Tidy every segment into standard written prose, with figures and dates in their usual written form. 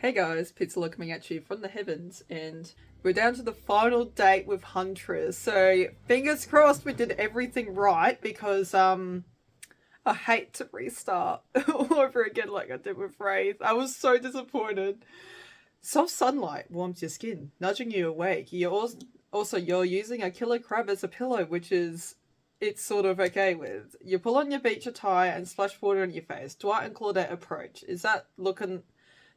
Hey guys, Pizzola coming at you from the heavens, and we're down to the final date with Huntress. So fingers crossed we did everything right because I hate to restart all over again like I did with Wraith. I was so disappointed. Soft sunlight warms your skin, nudging you awake. You're using a killer crab as a pillow, which is it's sort of okay with. You pull on your beach attire and splash water on your face. Dwight and Claudette approach. Is that looking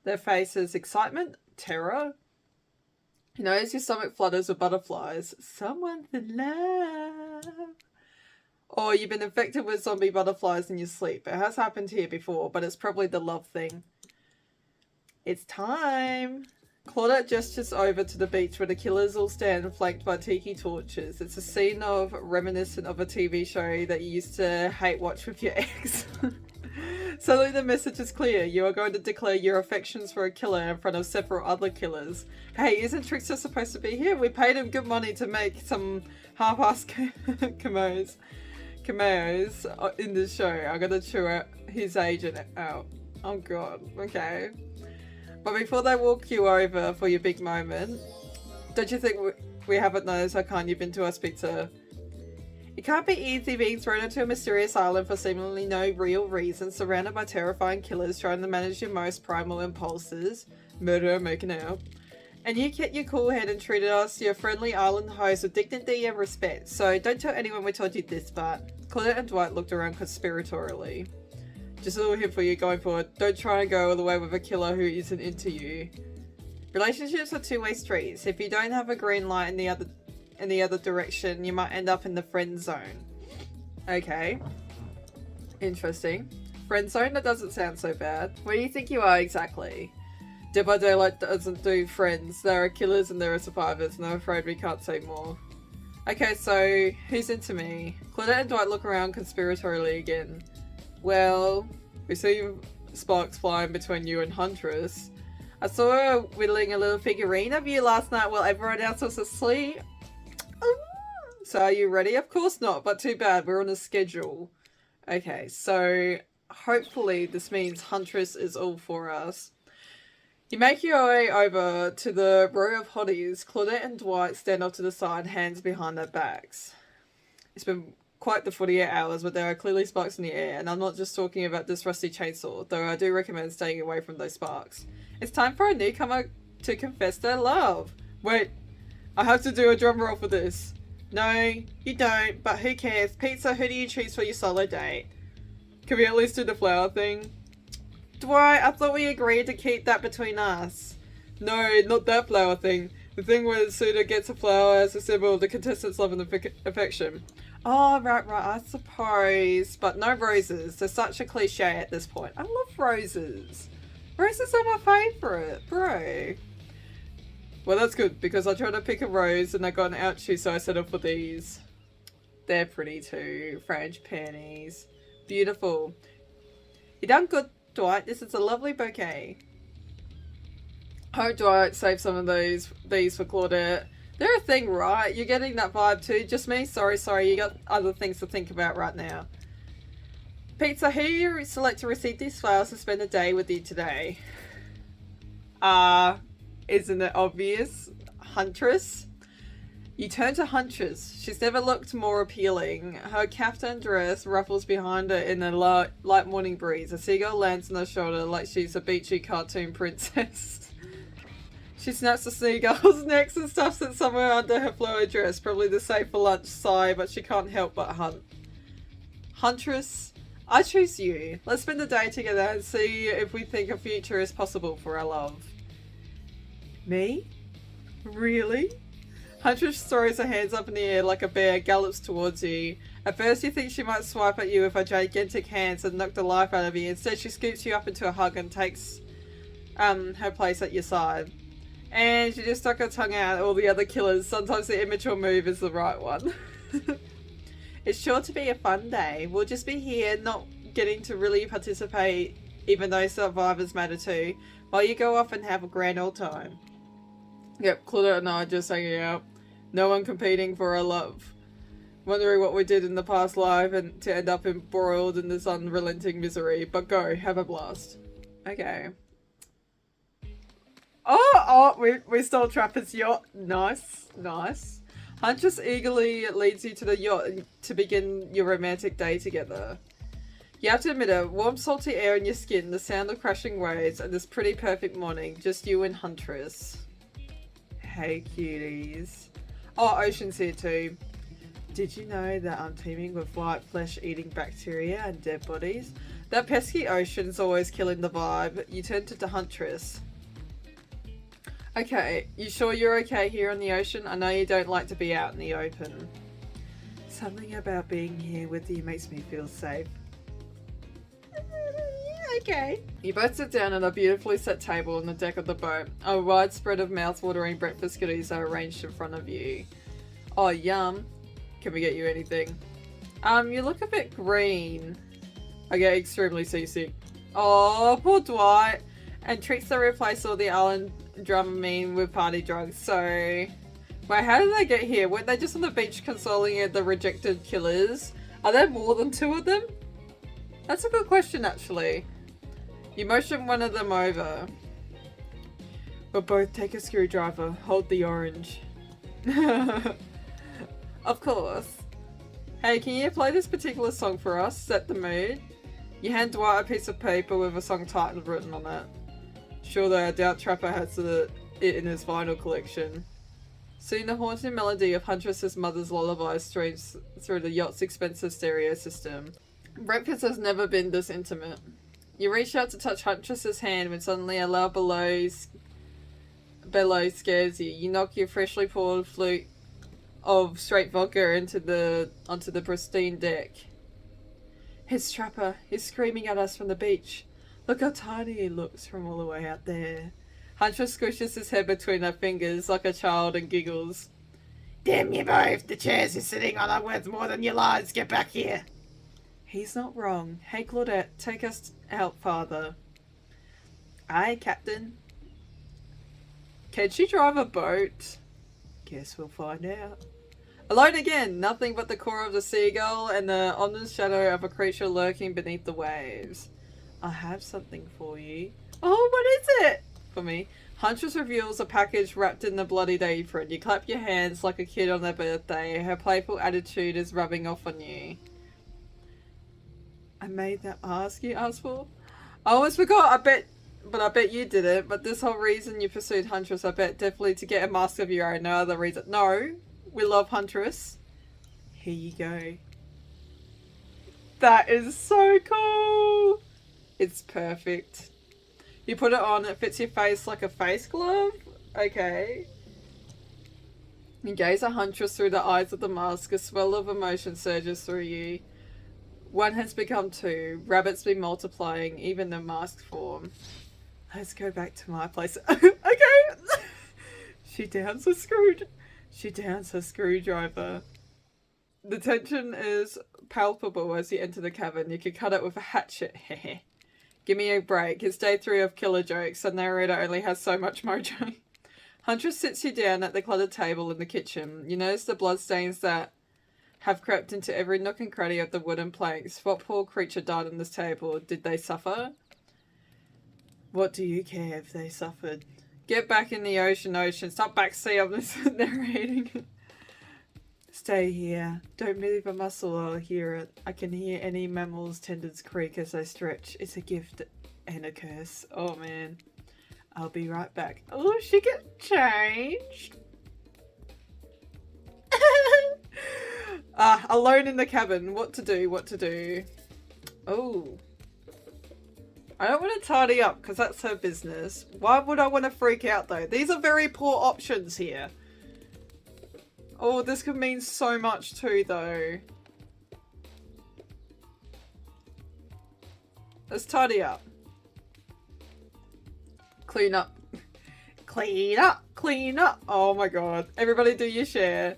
their faces excitement, terror? You know, as your stomach flutters with butterflies. Someone's in love. Or you've been infected with zombie butterflies in your sleep. It has happened here before, but it's probably the love thing. It's time. Claudette gestures over to the beach where the killers all stand flanked by tiki torches. It's a scene of reminiscent of a TV show that you used to hate watch with your ex. Suddenly the message is clear. You are going to declare your affections for a killer in front of several other killers. Hey, isn't Trickster supposed to be here? We paid him good money to make some half-assed cameos in this show. I'm gonna chew his agent out. Oh god, okay. But before they walk you over for your big moment, don't you think we haven't noticed how kind you've been to us, Pizza? It can't be easy being thrown into a mysterious island for seemingly no real reason, surrounded by terrifying killers trying to manage your most primal impulses, murder and making out. And you kept your cool head and treated us, your friendly island host, with dignity and respect. So don't tell anyone we told you this, but Claudette and Dwight looked around conspiratorially. Just a little hint for you going forward. Don't try and go all the way with a killer who isn't into you. Relationships are two-way streets. If you don't have a green light in the other direction, you might end up in the friend zone. Okay. Interesting. Friend zone? That doesn't sound so bad. Where do you think you are exactly? Dead by Daylight doesn't do friends. There are killers and there are survivors, and I'm afraid we can't say more. Okay, so who's into me? Claudette and Dwight look around conspiratorially again. Well, we see sparks flying between you and Huntress. I saw her whittling a little figurine of you last night while everyone else was asleep. So are you ready? Of course not, but too bad. We're on a schedule. Okay, so hopefully this means Huntress is all for us. You make your way over to the row of hotties. Claudette and Dwight stand off to the side, hands behind their backs. It's been quite the 48 hours, but there are clearly sparks in the air, and I'm not just talking about this rusty chainsaw, though I do recommend staying away from those sparks. It's time for a newcomer to confess their love. Wait, I have to do a drum roll for this. No, you don't, but who cares? Pizza, who do you choose for your solo date? Can we at least do the flower thing? Dwight, I thought we agreed to keep that between us. No, not that flower thing. The thing where the suitor gets a flower as a symbol of the contestant's love and affection. Oh, right, I suppose. But no roses. They're such a cliche at this point. I love roses. Roses are my favourite, bro. Well, that's good, because I tried to pick a rose and I got an ouchie, so I settled for these. They're pretty too. French panties. Beautiful. You done good, Dwight. This is a lovely bouquet. Hope Dwight saved some of these for Claudette. They're a thing, right? You're getting that vibe too. Just me? Sorry. You got other things to think about right now. Pizza, who you select to receive these flowers and spend a day with you today? Isn't it obvious? Huntress? You turn to Huntress. She's never looked more appealing. Her caftan dress ruffles behind her in the light morning breeze. A seagull lands on her shoulder like she's a beachy cartoon princess. She snaps the seagull's necks and stuffs it somewhere under her flowy dress. Probably the safe for lunch sigh, but she can't help but hunt. Huntress, I choose you. Let's spend the day together and see if we think a future is possible for our love. Me? Really? Huntress throws her hands up in the air like a bear, gallops towards you. At first you think she might swipe at you with her gigantic hands and knock the life out of you. Instead she scoops you up into a hug and takes her place at your side. And she just stuck her tongue out at all the other killers. Sometimes the immature move is the right one. It's sure to be a fun day. We'll just be here, not getting to really participate, even though survivors matter too, while you go off and have a grand old time. Yep, Claudette and I are just hanging out. No one competing for our love. Wondering what we did in the past life and to end up embroiled in this unrelenting misery. But go, have a blast. Okay. Oh, we stole Trapper's yacht. Nice, nice. Huntress eagerly leads you to the yacht to begin your romantic day together. You have to admit it, warm salty air in your skin, the sound of crashing waves, and this pretty perfect morning. Just you and Huntress. Hey cuties. Oh, Ocean's here too. Did you know that I'm teeming with white flesh-eating bacteria and dead bodies? That pesky Ocean's always killing the vibe. You turn to the Huntress. Okay, you sure you're okay here on the ocean? I know you don't like to be out in the open. Something about being here with you makes me feel safe. Okay. You both sit down at a beautifully set table on the deck of the boat. A wide spread of mouth-watering breakfast goodies are arranged in front of you. Oh, yum. Can we get you anything? You look a bit green. I get extremely seasick. Oh, poor Dwight. And treats to replace all the Allen Dramamine with party drugs. So, wait, how did they get here? Weren't they just on the beach consoling the rejected killers? Are there more than 2 of them? That's a good question, actually. You motion one of them over. We'll both take a screwdriver. Hold the orange. Of course. Hey, can you play this particular song for us? Set the mood. You hand Dwight a piece of paper with a song title written on it. Sure though, I doubt Trapper has it in his vinyl collection. Soon the haunting melody of Huntress's mother's lullaby streams through the yacht's expensive stereo system. Breakfast has never been this intimate. You reach out to touch Huntress's hand when suddenly a loud bellow scares you. You knock your freshly poured flute of straight vodka onto the pristine deck. It's Trapper. He's screaming at us from the beach. Look how tiny he looks from all the way out there. Huntress squishes his head between her fingers like a child and giggles. Damn you both! The chairs you're sitting on are worth more than your lives. Get back here! He's not wrong. Hey Claudette, take us out farther. Aye, Captain. Can she drive a boat? Guess we'll find out. Alone again! Nothing but the core of the seagull and the ominous shadow of a creature lurking beneath the waves. I have something for you. Oh, what is it? For me. Huntress reveals a package wrapped in the bloodied apron. You clap your hands like a kid on their birthday. Her playful attitude is rubbing off on you. I made that mask you asked for? I almost forgot, I bet you didn't. But this whole reason you pursued Huntress, I bet definitely to get a mask of your own. No other reason. No, we love Huntress. Here you go. That is so cool. It's perfect. You put it on, it fits your face like a face glove? Okay. You gaze at Huntress through the eyes of the mask. A swell of emotion surges through you. 1 has become 2. Rabbits be multiplying, even in mask form. Let's go back to my place. Okay. She downs her screwdriver. The tension is palpable as you enter the cabin. You can cut it with a hatchet. Give me a break. It's day 3 of killer jokes. The narrator only has so much mojo. Huntress sits you down at the cluttered table in the kitchen. You notice the bloodstains that have crept into every nook and cranny of the wooden planks. What poor creature died on this table? Did they suffer? What do you care if they suffered? Get back in the ocean. Stop backseat of this narrating. Stay here. Don't move a muscle or I'll hear it. I can hear any mammal's tendons creak as they stretch. It's a gift and a curse. Oh man. I'll be right back. Oh, she get changed. Alone in the cabin. What to do? Oh. I don't want to tidy up because that's her business. Why would I want to freak out though? These are very poor options here. Oh, this could mean so much too though. Let's tidy up. Clean up. Clean up. Oh my god. Everybody do your share.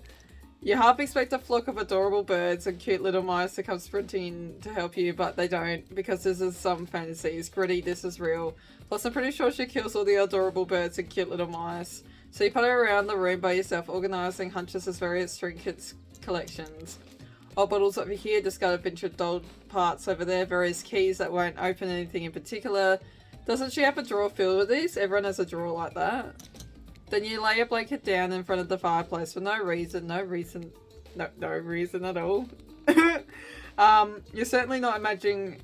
You half expect a flock of adorable birds and cute little mice to come sprinting to help you, but they don't, because this is some fantasies. Gritty, this is real. Plus, I'm pretty sure she kills all the adorable birds and cute little mice. So you putter around the room by yourself, organising Huntress's various trinkets collections. Old bottles over here, discarded vintage doll parts over there, various keys that won't open anything in particular. Doesn't she have a drawer filled with these? Everyone has a drawer like that. Then you lay a blanket down in front of the fireplace for no reason at all. You're certainly not imagining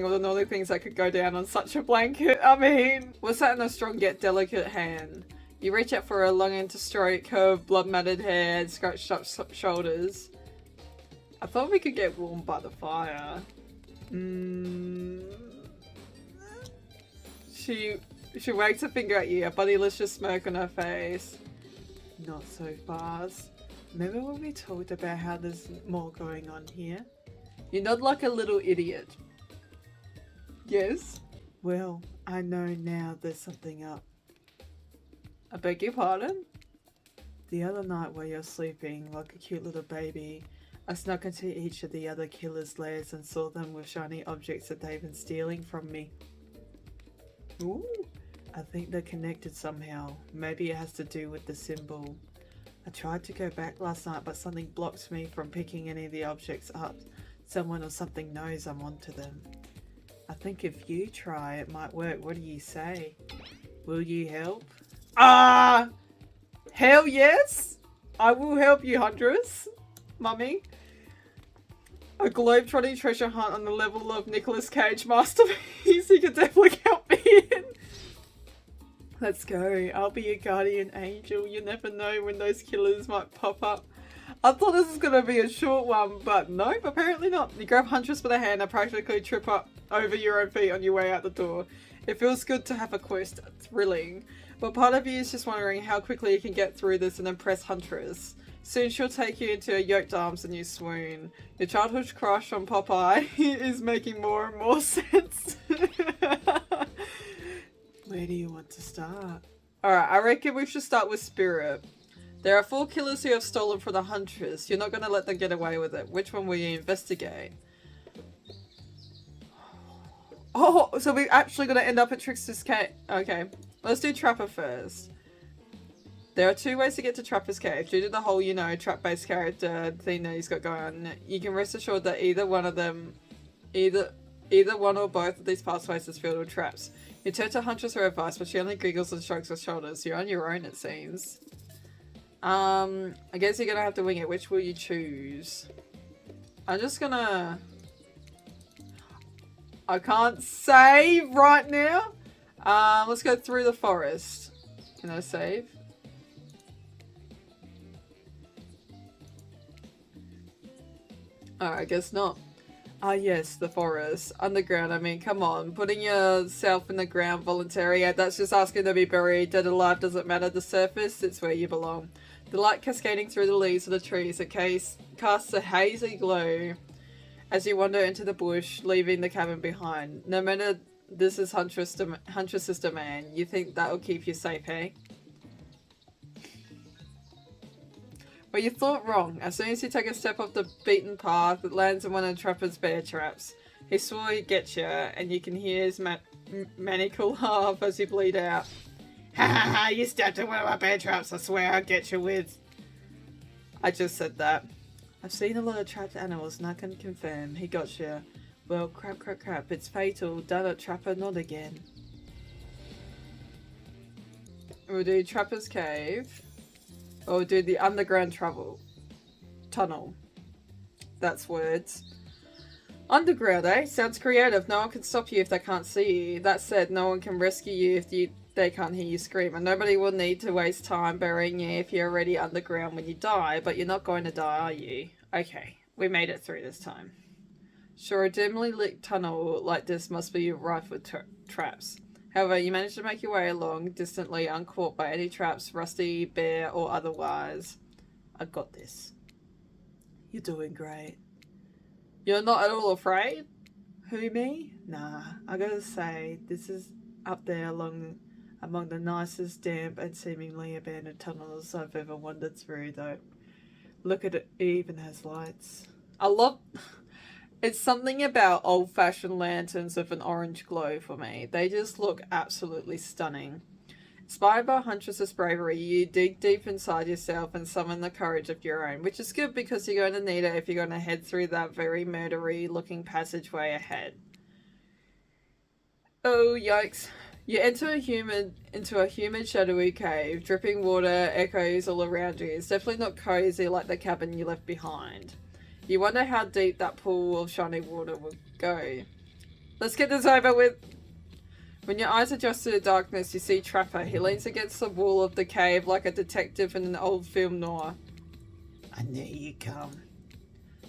all the naughty things that could go down on such a blanket. I mean, was that in a strong yet delicate hand? You reach out for her, longing to stroke her blood-matted hair and scratched up shoulders. I thought we could get warm by the fire. She wags a finger at you, a bodilicious smirk on her face. Not so fast. Remember when we talked about how there's more going on here? You nod like a little idiot. Yes? Well, I know now there's something up. I beg your pardon? The other night while you're sleeping like a cute little baby, I snuck into each of the other killers' lairs and saw them with shiny objects that they've been stealing from me. Ooh. I think they're connected somehow. Maybe it has to do with the symbol. I tried to go back last night, but something blocked me from picking any of the objects up. Someone or something knows I'm onto them. I think if you try, it might work. What do you say? Will you help? Hell yes! I will help you, Huntress. Mummy. A globe-trotting treasure hunt on the level of Nicolas Cage masterpiece. You can definitely help me in. Let's go. I'll be your guardian angel. You never know when those killers might pop up. I thought this was going to be a short one, but no, apparently not. You grab Huntress by the hand and practically trip up over your own feet on your way out the door. It feels good to have a quest. Thrilling. But part of you is just wondering how quickly you can get through this and impress Huntress. Soon she'll take you into her yoked arms and you swoon. Your childhood crush on Popeye is making more and more sense. Where do you want to start? Alright, I reckon we should start with Spirit. There are 4 killers who have stolen from the Huntress. You're not going to let them get away with it. Which one will you investigate? Oh, so we're actually going to end up at Trickster's Cave. Okay, let's do Trapper first. There are 2 ways to get to Trapper's Cave. Due to the whole, you know, trap-based character thing that he's got going on, you can rest assured that either one or both of these pathways is filled with traps. You turn to Huntress for advice, but she only giggles and shrugs her shoulders. You're on your own, it seems. I guess you're gonna have to wing it. Which will you choose? I'm just gonna... I can't say right now. Let's go through the forest. Can I save? Oh, I guess not. Ah yes, the forest. Underground, I mean, come on. Putting yourself in the ground voluntary, that's just asking to be buried. Dead or alive doesn't matter. The surface, it's where you belong. The light cascading through the leaves of the trees, it casts a hazy glow as you wander into the bush, leaving the cabin behind. No matter this is Huntress's domain, you think that'll keep you safe, hey? But you thought wrong. As soon as you take a step off the beaten path, it lands in one of the Trapper's bear traps. He swore he'd get you, and you can hear his maniacal laugh as you bleed out. Ha ha ha, you stepped in one of my bear traps, I swear I'll get you with... I just said that. I've seen a lot of trapped animals and I can confirm, he got you. Well, crap, it's fatal. Done it, Trapper, not again. We'll do Trapper's Cave. Or we'll do the underground tunnel. That's words. Underground, eh? Sounds creative. No one can stop you if they can't see you. That said, no one can rescue you if they can't hear you scream. And nobody will need to waste time burying you if you're already underground when you die. But you're not going to die, are you? Okay, we made it through this time. Sure, a dimly lit tunnel like this must be rife with traps. However, you managed to make your way along, distantly uncaught by any traps, rusty, bare, or otherwise. I got this. You're doing great. You're not at all afraid? Who, me? Nah, I gotta say, this is up there among the nicest, damp, and seemingly abandoned tunnels I've ever wandered through, though. Look at it, it even has lights. I love... It's something about old-fashioned lanterns with an orange glow for me. They just look absolutely stunning. Inspired by Huntress's bravery, you dig deep inside yourself and summon the courage of your own, which is good because you're going to need it if you're going to head through that very murdery-looking passageway ahead. Oh, yikes. You enter into a humid, shadowy cave. Dripping water echoes all around you. It's definitely not cozy like the cabin you left behind. You wonder how deep that pool of shiny water will go. Let's get this over with. When your eyes adjust to the darkness, you see Trapper. He leans against the wall of the cave like a detective in an old film noir. I knew you'd come.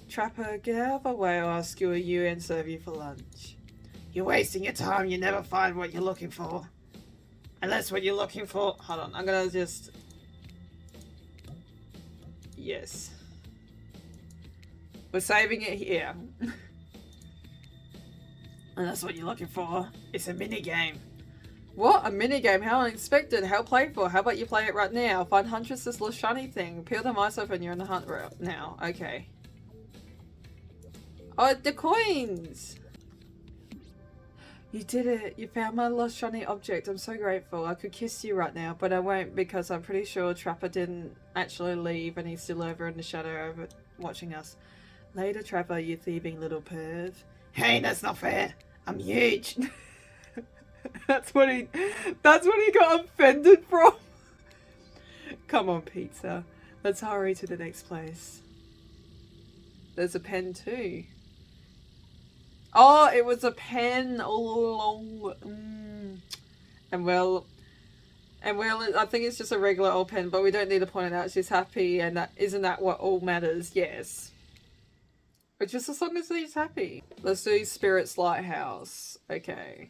Trapper, get out of the way or I'll skewer you and serve you for lunch. You're wasting your time. You never find what you're looking for. Unless what you're looking for... Hold on, I'm gonna just... Yes. We're saving it here. Unless what you're looking for. It's a minigame. What? A minigame? How unexpected. How playful. How about you play it right now? Find Huntress's little shiny thing. Peel the mice off and you're in the hunt route now. Okay. Oh, the coins! You did it. You found my lost shiny object. I'm so grateful. I could kiss you right now, but I won't because I'm pretty sure Trapper didn't actually leave and he's still over in the shadow over watching us. Later, Trapper, you thieving little perv. Hey, that's not fair. I'm huge. That's what he got offended from. Come on, pizza. Let's hurry to the next place. There's a pen too. Oh, it was a pen all along. And well, I think it's just a regular old pen, but we don't need to point it out. She's happy, and isn't that what all matters? Yes. But just as long as she's happy. Let's do Spirit's Lighthouse. Okay.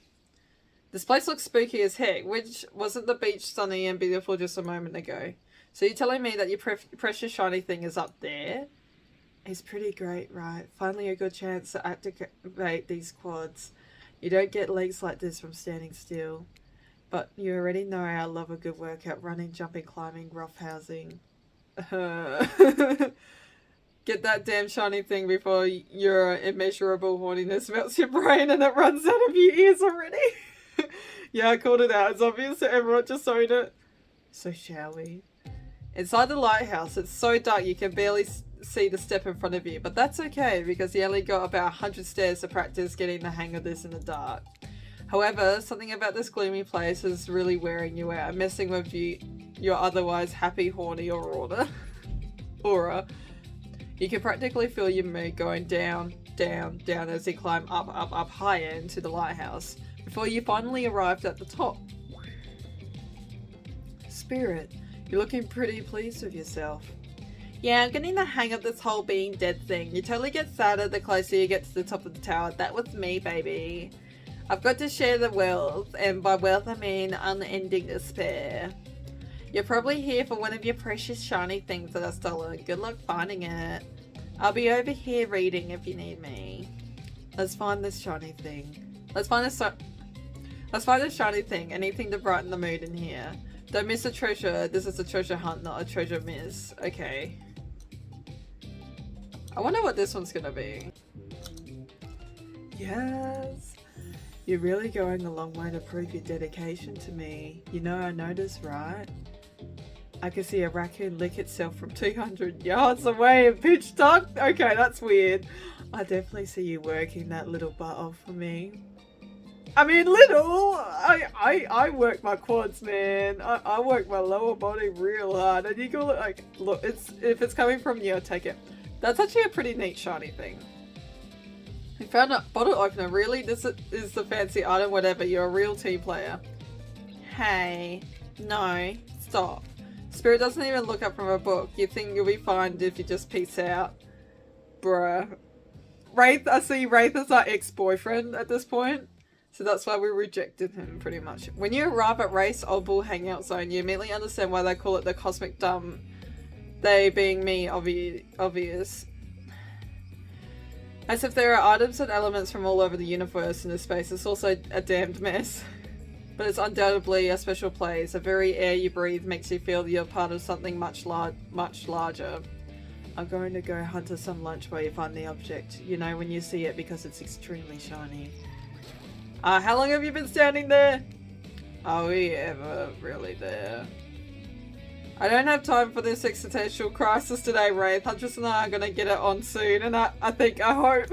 This place looks spooky as heck. Which wasn't the beach sunny and beautiful just a moment ago? So you're telling me that your precious shiny thing is up there? It's pretty great, right? Finally a good chance to activate these quads. You don't get legs like this from standing still. But you already know I love a good workout. Running, jumping, climbing, roughhousing. Get that damn shiny thing before your immeasurable horniness melts your brain and it runs out of your ears already. Yeah, I called it out. It's obvious to everyone, just so it. So shall we? Inside the lighthouse, it's so dark you can barely see the step in front of you, but that's okay because you only got about 100 stairs to practice getting the hang of this in the dark. However, something about this gloomy place is really wearing you out, messing with your otherwise happy, horny aura. You can practically feel your mood going down, down, down as you climb up, up, up higher into the lighthouse before you finally arrived at the top. Spirit, you're looking pretty pleased with yourself. Yeah, I'm getting the hang of this whole being dead thing. You totally get sadder the closer you get to the top of the tower. That was me, baby. I've got to share the wealth, and by wealth I mean unending despair. You're probably here for one of your precious shiny things that are stolen. Good luck finding it. I'll be over here reading if you need me. Let's find this shiny thing. Let's find this shiny thing. Anything to brighten the mood in here. Don't miss a treasure. This is a treasure hunt, not a treasure miss. Okay. I wonder what this one's gonna be. Yes. You're really going a long way to prove your dedication to me. You know I noticed, right? I can see a raccoon lick itself from 200 yards away in pitch dark. Okay, that's weird. I definitely see you working that little butt off for me. I mean, little. I work my quads, man. I work my lower body real hard, and you go like, look, if it's coming from you, I'll take it. That's actually a pretty neat shiny thing. We found a bottle opener. Really, this is the fancy item. Whatever. You're a real team player. Hey, no, stop. Spirit doesn't even look up from a book. You think you'll be fine if you just peace out, bruh. Wraith, I see Wraith as our ex-boyfriend at this point. So that's why we rejected him, pretty much. When you arrive at Wraith's Old Bull Hangout Zone, you immediately understand why they call it the Cosmic Dump. They being me, obvious. As if there are items and elements from all over the universe in this space, it's also a damned mess. But it's undoubtedly a special place. The very air you breathe makes you feel you're part of something much larger. I'm going to go hunt us some lunch while you find the object. You know when you see it because it's extremely shiny. How long have you been standing there? Are we ever really there? I don't have time for this existential crisis today, Wraith. Huntress and I are going to get it on soon, and I hope.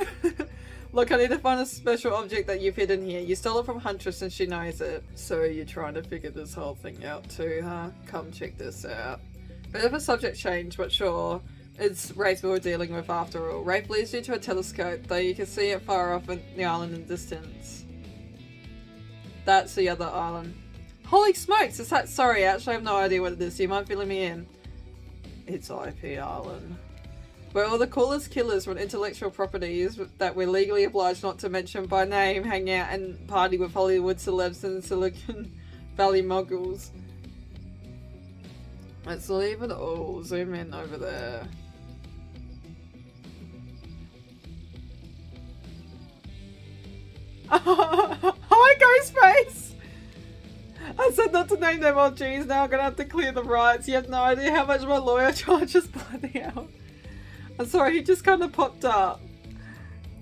Look, I need to find a special object that you've hidden here. You stole it from Huntress and she knows it. So you're trying to figure this whole thing out too, huh? Come check this out. Bit of a subject change, but sure. It's Wraith we were dealing with after all. Wraith leads you to a telescope, though you can see it far off in the island in the distance. That's the other island. Holy smokes! Is that— sorry, actually I have no idea what it is. Do you mind filling me in? It's IP Island. Where all the coolest killers with intellectual properties that we're legally obliged not to mention by name hang out and party with Hollywood celebs and Silicon Valley moguls. Let's leave it all. Zoom in over there. Hi, Ghostface! I said not to name them. Oh geez, now I'm gonna have to clear the rights. You have no idea how much my lawyer charges by the hour. I'm sorry, he just kind of popped up.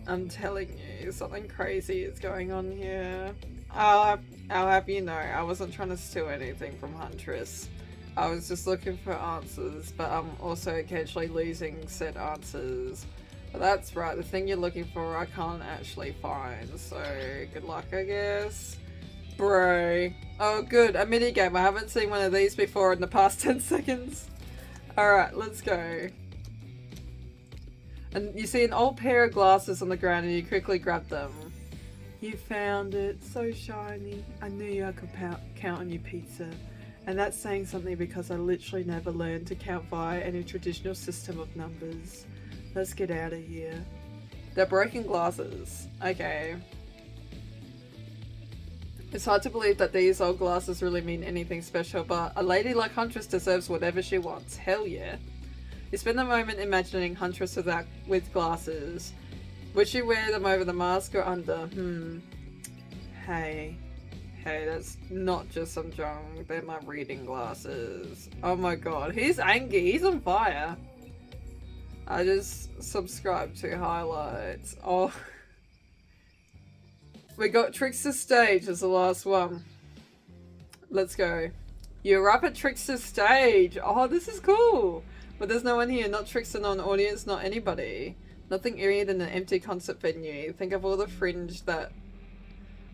I'm telling you, something crazy is going on here. I'll have you know, I wasn't trying to steal anything from Huntress. I was just looking for answers, but I'm also occasionally losing said answers. But that's right, the thing you're looking for I can't actually find, so good luck I guess. Bro. Oh good, a minigame. I haven't seen one of these before in the past 10 seconds. Alright, let's go. And you see an old pair of glasses on the ground and you quickly grab them. You found it. So shiny. I knew I could count on your pizza. And that's saying something because I literally never learned to count via any traditional system of numbers. Let's get out of here. They're broken glasses. Okay. It's hard to believe that these old glasses really mean anything special, but a lady like Huntress deserves whatever she wants. Hell yeah. You spend a moment imagining Huntress with glasses. Would she wear them over the mask or under? Hey, that's not just some junk. They're my reading glasses. Oh my god, he's angry. He's on fire. I just subscribed to highlights. Oh. We got Trickster Stage as the last one. Let's go. You're up at Trickster Stage. Oh, this is cool. But there's no one here, not Trickster, not an audience, not anybody. Nothing eerie than an empty concert venue. Think of all the fringe that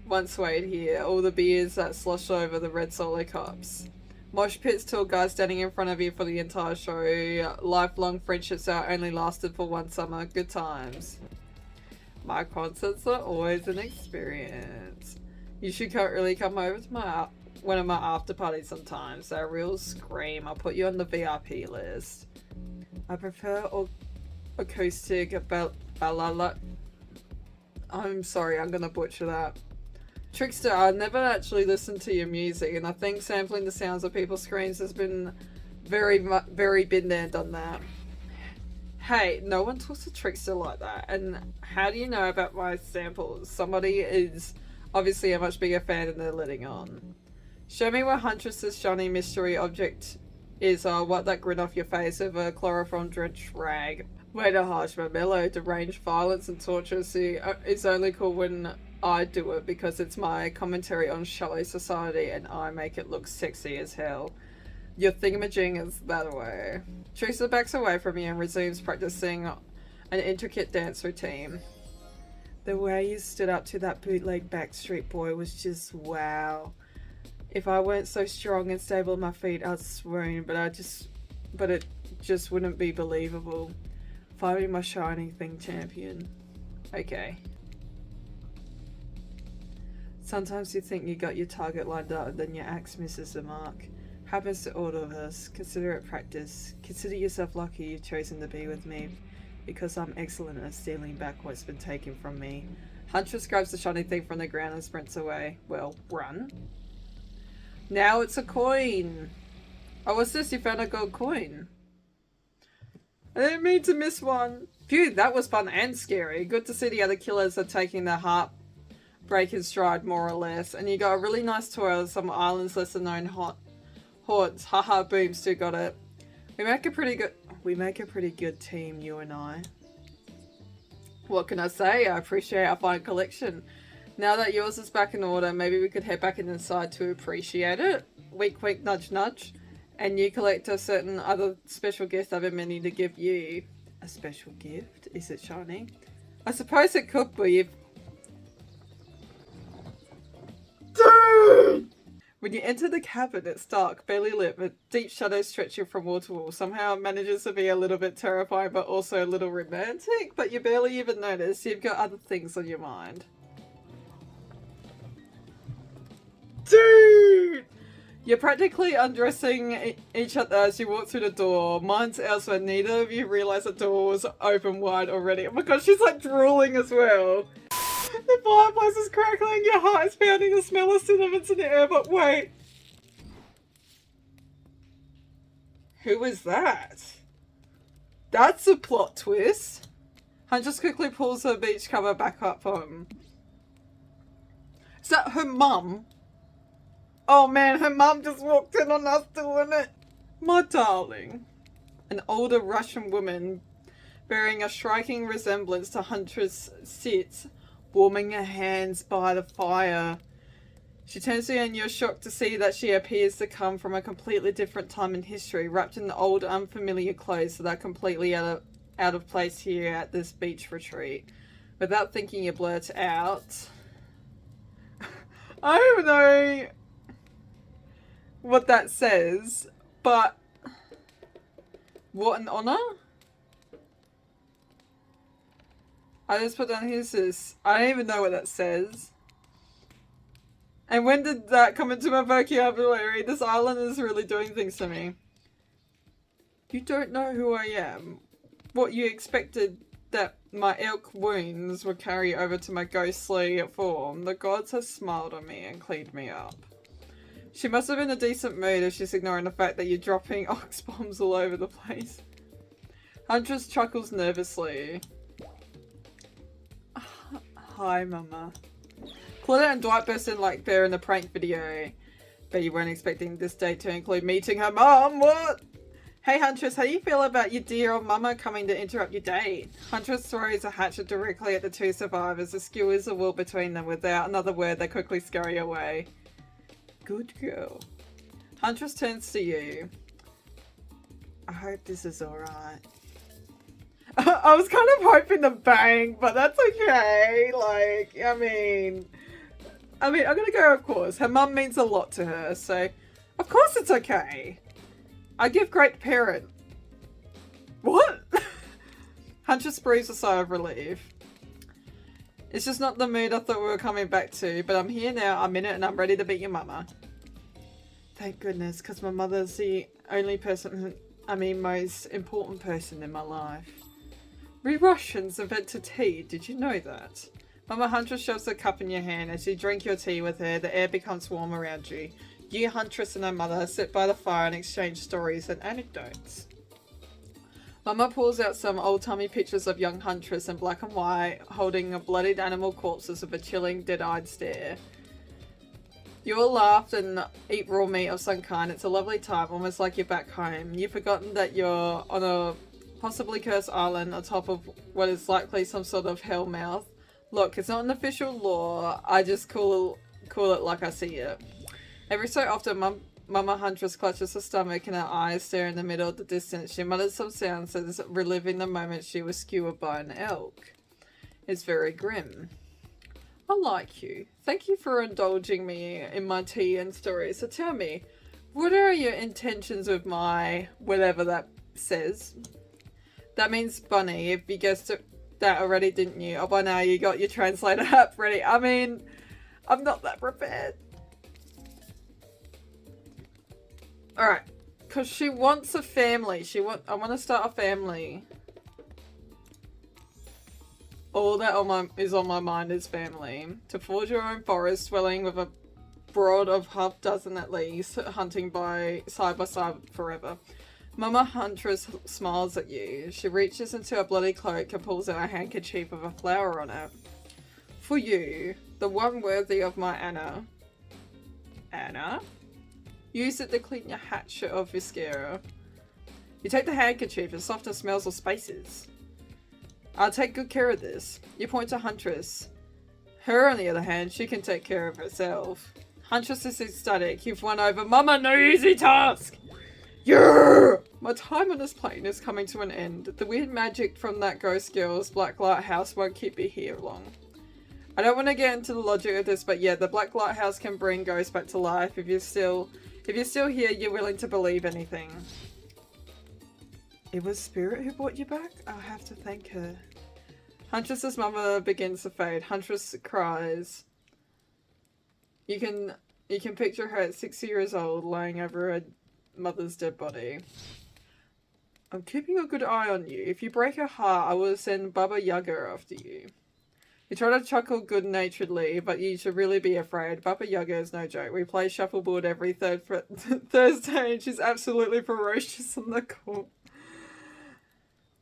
once swayed here, all the beers that sloshed over the red solo cups. Mosh pits to a guy standing in front of you for the entire show. Lifelong friendships that only lasted for one summer. Good times. My concerts are always an experience. You should really come over to one of my after parties sometimes. They're a real scream. I'll put you on the VIP list. I prefer acoustic ballad. I'm sorry, I'm gonna butcher that. Trickster, I never actually listened to your music, and I think sampling the sounds of people's screams has been very been there, done that. Hey, no one talks to Trickster like that. And how do you know about my samples? Somebody is obviously a much bigger fan than they're letting on. Show me where Huntress's shiny mystery object is. What that grin off your face of a chloroform drenched rag. Way to harsh my mellow, deranged violence and torture is only cool when I do it because it's my commentary on shallow society and I make it look sexy as hell. Your thingamajig is that way. Trickster backs away from you and resumes practicing an intricate dance routine. The way you stood up to that bootleg Backstreet Boy was just wow. If I weren't so strong and stable on my feet, I'd swoon, but it just wouldn't be believable. Find me my shining thing, champion. Okay. Sometimes you think you got your target lined up and then your axe misses the mark. Happens to all of us. Consider it practice. Consider yourself lucky you've chosen to be with me, because I'm excellent at stealing back what's been taken from me. Huntress grabs the shiny thing from the ground and sprints away. Well, run. Now it's a coin. Oh, what's this? You found a gold coin. I didn't mean to miss one. Phew, that was fun and scary. Good to see the other killers are taking their heartbreak in stride, more or less. And you got a really nice tour of some islands lesser known haunts. Haha, boom, still got it. We make a pretty good team, you and I. What can I say? I appreciate our fine collection. Now that yours is back in order, maybe we could head back inside to appreciate it. Wink, wink, nudge, nudge. And you collect a certain other special gift I've been meaning to give you. A special gift? Is it shiny? I suppose it could be if... Dude! When you enter the cabin, it's dark, barely lit, with deep shadows stretching from wall to wall. Somehow it manages to be a little bit terrifying, but also a little romantic, but you barely even notice. You've got other things on your mind. Dude! You're practically undressing each other as you walk through the door. Mine's elsewhere. Neither of you realize the door was open wide already. Oh my god, she's like drooling as well. The fireplace is crackling, your heart is pounding, the smell of cinnamon's in the air, but wait. Who is that? That's a plot twist. Huntress quickly pulls her beach cover back up on. Is that her mum? Oh man, her mum just walked in on us doing it. My darling. An older Russian woman bearing a striking resemblance to Huntress sits, warming her hands by the fire. She turns to you and you're shocked to see that she appears to come from a completely different time in history, wrapped in old unfamiliar clothes that are completely out of place here at this beach retreat. Without thinking, you blurt out, I don't know what that says, but what an honor? I just put down, here's this. I don't even know what that says. And when did that come into my vocabulary? This island is really doing things to me. You don't know who I am. What, you expected that my elk wounds would carry over to my ghostly form? The gods have smiled on me and cleaned me up. She must have been in a decent mood if she's ignoring the fact that you're dropping ox bombs all over the place. Huntress chuckles nervously. Hi, Mama. Claudette and Dwight burst in like they're in a prank video. Bet you weren't expecting this date to include meeting her mom. What? Hey, Huntress, how do you feel about your dear old mama coming to interrupt your date? Huntress throws a hatchet directly at the two survivors. The skewers the wall between them. Without another word, they quickly scurry away. Good girl. Huntress turns to you. I hope this is alright. I was kind of hoping to bang, but that's okay. Like, I mean, I'm gonna go, of course. Her mum means a lot to her, so of course it's okay. I give great parent. What? Huntress breathes a sigh of relief. It's just not the mood I thought we were coming back to, but I'm here now, I'm in it, and I'm ready to beat your mama. Thank goodness, because my mother's the only person, most important person in my life. We Russians invented tea, did you know that? Mama Huntress shoves her cup in your hand. As you drink your tea with her, the air becomes warm around you. You, Huntress, and her mother sit by the fire and exchange stories and anecdotes. Mama pulls out some old-timey pictures of young Huntress in black and white, holding a bloodied animal corpses with a chilling, dead-eyed stare. You all laugh and eat raw meat of some kind. It's a lovely time, almost like you're back home. You've forgotten that you're on a possibly cursed island atop of what is likely some sort of hellmouth. Look, it's not an official law. I just call it like I see it. Every so often, Mama Huntress clutches her stomach and her eyes stare in the middle of the distance. She mutters some sounds as reliving the moment she was skewered by an elk. It's very grim. I like you. Thank you for indulging me in my tea and stories. So tell me, what are your intentions with my whatever that says? That means bunny. If you guessed that already, didn't you? Oh, by now you got your translator app ready. I mean, I'm not that prepared. Alright. Because she wants a family. I want to start a family. All that is on my mind is family. To forge your own forest, dwelling with a broad of half dozen at least, hunting side by side forever. Mama Huntress smiles at you. She reaches into a bloody cloak and pulls out a handkerchief with a flower on it. For you, the one worthy of my Anna. Anna? Use it to clean your hatchet of Viscera. You take the handkerchief, it softens smells of spaces. I'll take good care of this. You point to Huntress. Her, on the other hand, she can take care of herself. Huntress is ecstatic. You've won over Mama, no easy task! Yeah! My time on this plane is coming to an end. The weird magic from that ghost girl's black lighthouse won't keep me here long. I don't want to get into the logic of this, but yeah, the black lighthouse can bring ghosts back to life. If you're still here, you're willing to believe anything. It was Spirit who brought you back? I'll have to thank her. Huntress's mother begins to fade. Huntress cries. You can picture her at 60 years old, lying over her mother's dead body. I'm keeping a good eye on you. If you break her heart, I will send Baba Yaga after you. You try to chuckle good-naturedly, but you should really be afraid. Baba Yaga is no joke. We play shuffleboard every Thursday, and she's absolutely ferocious on the call.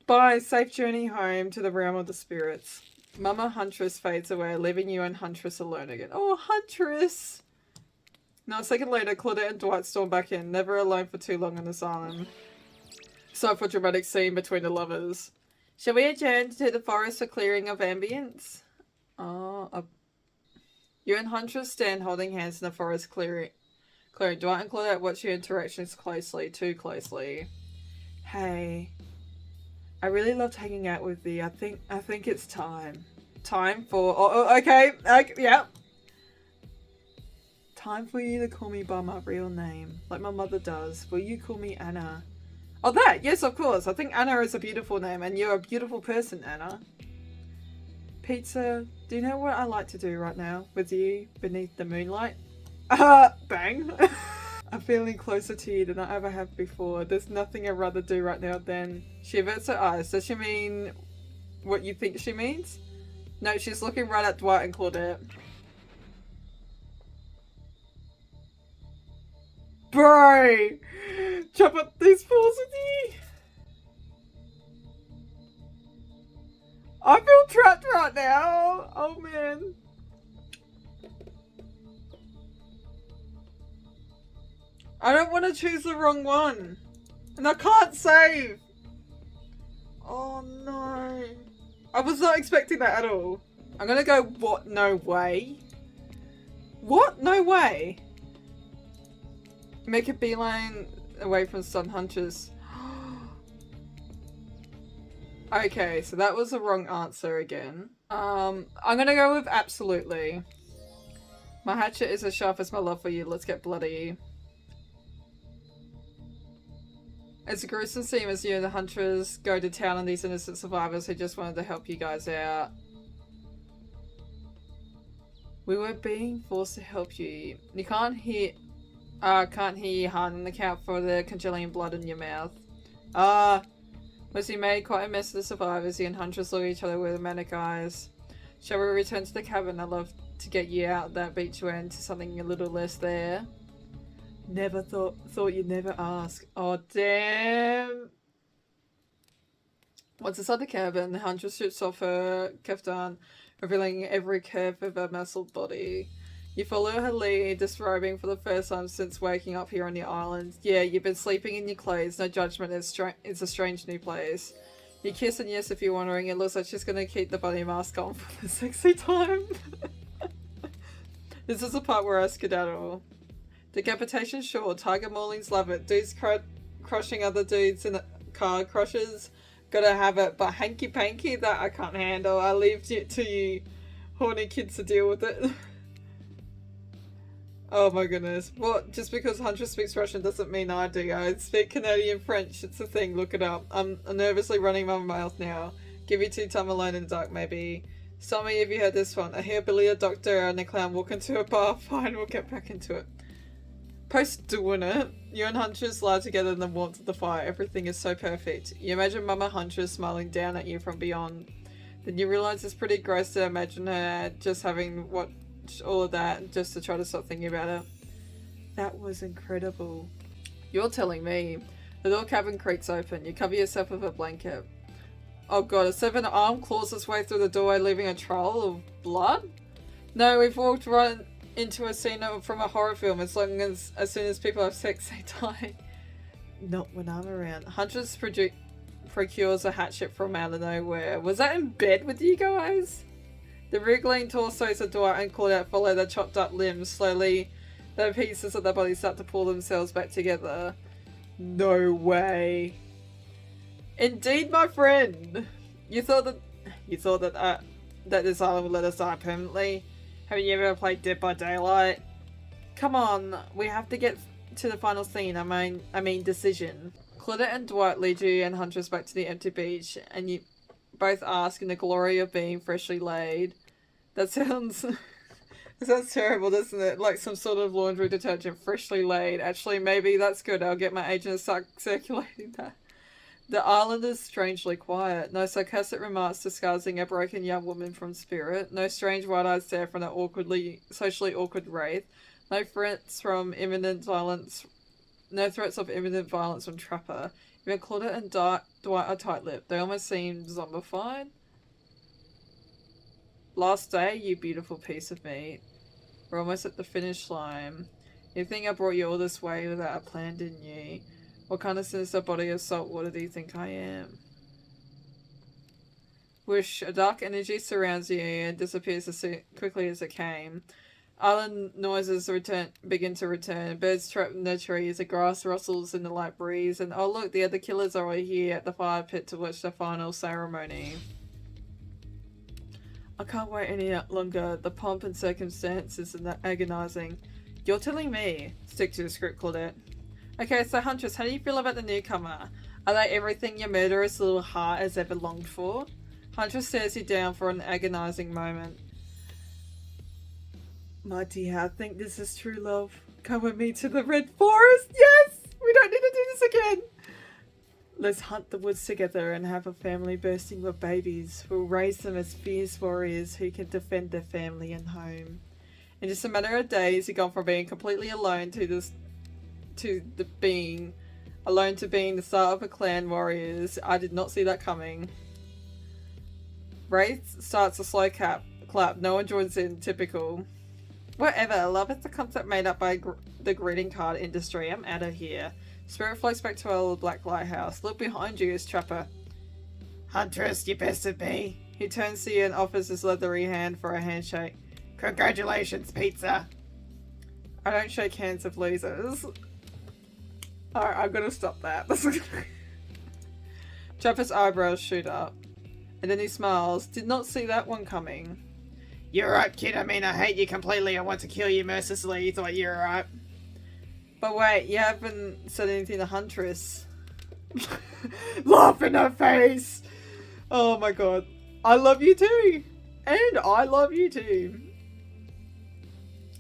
Bye. Safe journey home to the realm of the spirits. Mama Huntress fades away, leaving you and Huntress alone again. Oh, Huntress! Now, a second later, Claudette and Dwight storm back in, never alone for too long on this island. So for a dramatic scene between the lovers. Shall we adjourn to the forest for clearing of ambience? You and Huntress stand holding hands in the forest clearing. Dwight and Claudette watch your interactions closely, too closely. Hey, I really loved hanging out with you. I think it's time. Time for okay, yeah. Time for you to call me by my real name, like my mother does. Will you call me Anna? Oh, that! Yes, of course. I think Anna is a beautiful name, and you're a beautiful person, Anna. Pizza, do you know what I like to do right now with you beneath the moonlight? Bang! I'm feeling closer to you than I ever have before. There's nothing I'd rather do right now than... She averts her eyes. Does she mean what you think she means? No, she's looking right at Dwight and Claudette. Bro! Jump up these falls with you! I feel trapped right now! Oh man. I don't want to choose the wrong one. And I can't save! Oh no. I was not expecting that at all. I'm gonna go, what? No way? What? No way? Make a beeline away from Sun Hunters. Okay, so that was the wrong answer again. I'm gonna go with absolutely. My hatchet is as sharp as my love for you. Let's get bloody. It's a gruesome scene as you and the Hunters go to town on these innocent survivors who just wanted to help you guys out. We were being forced to help you. You can't hear you, hun, and account for the congealing blood in your mouth. Was you made quite a mess of the survivors. You and Huntress look at each other with manic eyes. Shall we return to the cabin? I'd love to get you out that beach end to something a little less there. Never thought you'd never ask. Oh, damn. Once inside the cabin, the Huntress strips off her kaftan, revealing every curve of her muscled body. You follow her lead, disrobing for the first time since waking up here on the island. Yeah, you've been sleeping in your clothes. No judgment. It's a strange new place. You kiss, and yes, if you're wondering, it looks like she's going to keep the body mask on for the sexy time. This is the part where I skedaddle. Decapitation, sure. Tiger maulings, love it. Dudes crushing other dudes in car crushes, gotta have it. But hanky panky, that I can't handle. I leave it to you horny kids to deal with it. Oh my goodness. What? Just because Huntress speaks Russian doesn't mean I do. I speak Canadian French. It's a thing. Look it up. I'm nervously running my mouth now. Give you 2 time alone in the dark, maybe. Stop me if you heard this one. I hear Billy, a doctor, and a clown walk into a bar. Fine, we'll get back into it. Post doing it, you and Huntress lie together in the warmth of the fire. Everything is so perfect. You imagine Mama Huntress smiling down at you from beyond. Then you realise it's pretty gross to imagine her just having watched all of that just to try to stop thinking about it. That was incredible. You're telling me. The door cabin creaks open. You cover yourself with a blanket. Oh god, a 7-arm claws its way through the doorway, leaving a trail of blood? No, we've walked right into a scene from a horror film. As soon as people have sex, they die. Not when I'm around. Huntress procures a hatchet from out of nowhere. Was that in bed with you guys? The wriggling torsos of Dwight and Claudette follow the chopped up limbs. Slowly, the pieces of their body start to pull themselves back together. No way. Indeed, my friend. You thought that this island would let us die permanently? Have you ever played Dead by Daylight? Come on, we have to get to the final scene. I mean decision. Claudette and Dwight lead you and Huntress back to the empty beach, and you both ask in the glory of being freshly laid. That sounds that sounds terrible, doesn't it? Like some sort of laundry detergent, freshly laid. Actually, maybe that's good. I'll get my agent to start circulating that. The island is strangely quiet. No sarcastic remarks disguising a broken young woman from Spirit. No strange wide-eyed stare from an socially awkward wraith. No threats of imminent violence from Trapper. Even Claudette and Dwight are tight-lipped. They almost seem zombified. Last day, you beautiful piece of meat. We're almost at the finish line. You think I brought you all this way without a plan, didn't you? What kind of sinister body of salt water do you think I am? Whoosh, a dark energy surrounds you and disappears as quickly as it came. Island noises begin to return. Birds chirp in the trees, the grass rustles in the light breeze, and oh look, the other killers are all here at the fire pit to watch the final ceremony. I can't wait any longer. The pomp and circumstances are agonizing. You're telling me. Stick to the script, Claudette. Okay, so Huntress, how do you feel about the newcomer? Are they everything your murderous little heart has ever longed for? Huntress stares you down for an agonizing moment. My dear, I think this is true love. Come with me to the Red Forest. Yes! We don't need to do this again. Let's hunt the woods together and have a family bursting with babies. We'll raise them as fierce warriors who can defend their family and home. In just a matter of days, you've gone from being completely alone to being the start of a clan warriors. I did not see that coming. Wraith starts a slow clap. No one joins in. Typical. Whatever. Love is the concept made up by the greeting card industry. I'm out of here. Spirit floats back to our black lighthouse. Look behind you is Trapper. Huntress, you bested me. He turns to you and offers his leathery hand for a handshake. Congratulations, pizza. I don't shake hands with losers. Alright, I'm gonna stop that. Trapper's eyebrows shoot up. And then he smiles. Did not see that one coming. You're right, kid. I mean, I hate you completely. I want to kill you mercilessly. You thought you were right. But wait, you haven't said anything to Huntress. Laugh in her face! Oh my god. I love you too! And I love you too.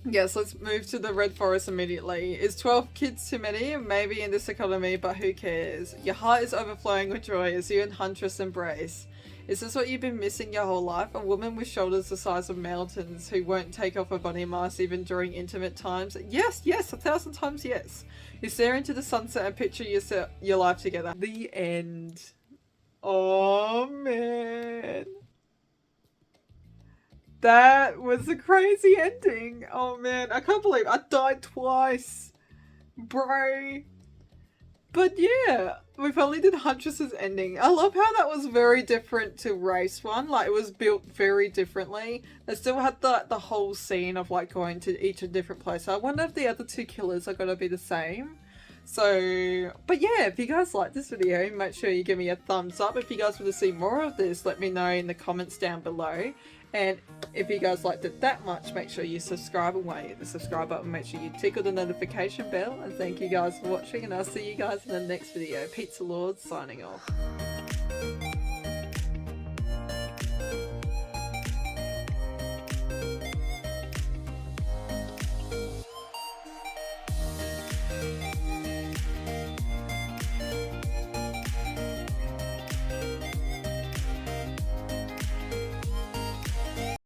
Yes, let's move to the Red Forest immediately. Is 12 kids too many? Maybe in this economy, but who cares? Your heart is overflowing with joy as you and Huntress embrace. Is this what you've been missing your whole life? A woman with shoulders the size of mountains who won't take off a body mask even during intimate times? Yes, 1,000 times yes. You stare into the sunset and picture your life together. The end. Oh man. That was a crazy ending. Oh man, I can't believe I died twice. Bro. But yeah, we finally did Huntress's ending. I love how that was very different to Race 1. Like, it was built very differently. They still had the whole scene of, like, going to each a different place. I wonder if the other two killers are going to be the same. So, but yeah, if you guys like this video, make sure you give me a thumbs up. If you guys want to see more of this, let me know in the comments down below. And if you guys liked it that much, make sure you subscribe, and while you hit the subscribe button, make sure you tickle the notification bell. And thank you guys for watching, and I'll see you guys in the next video. Pizza Lord signing off.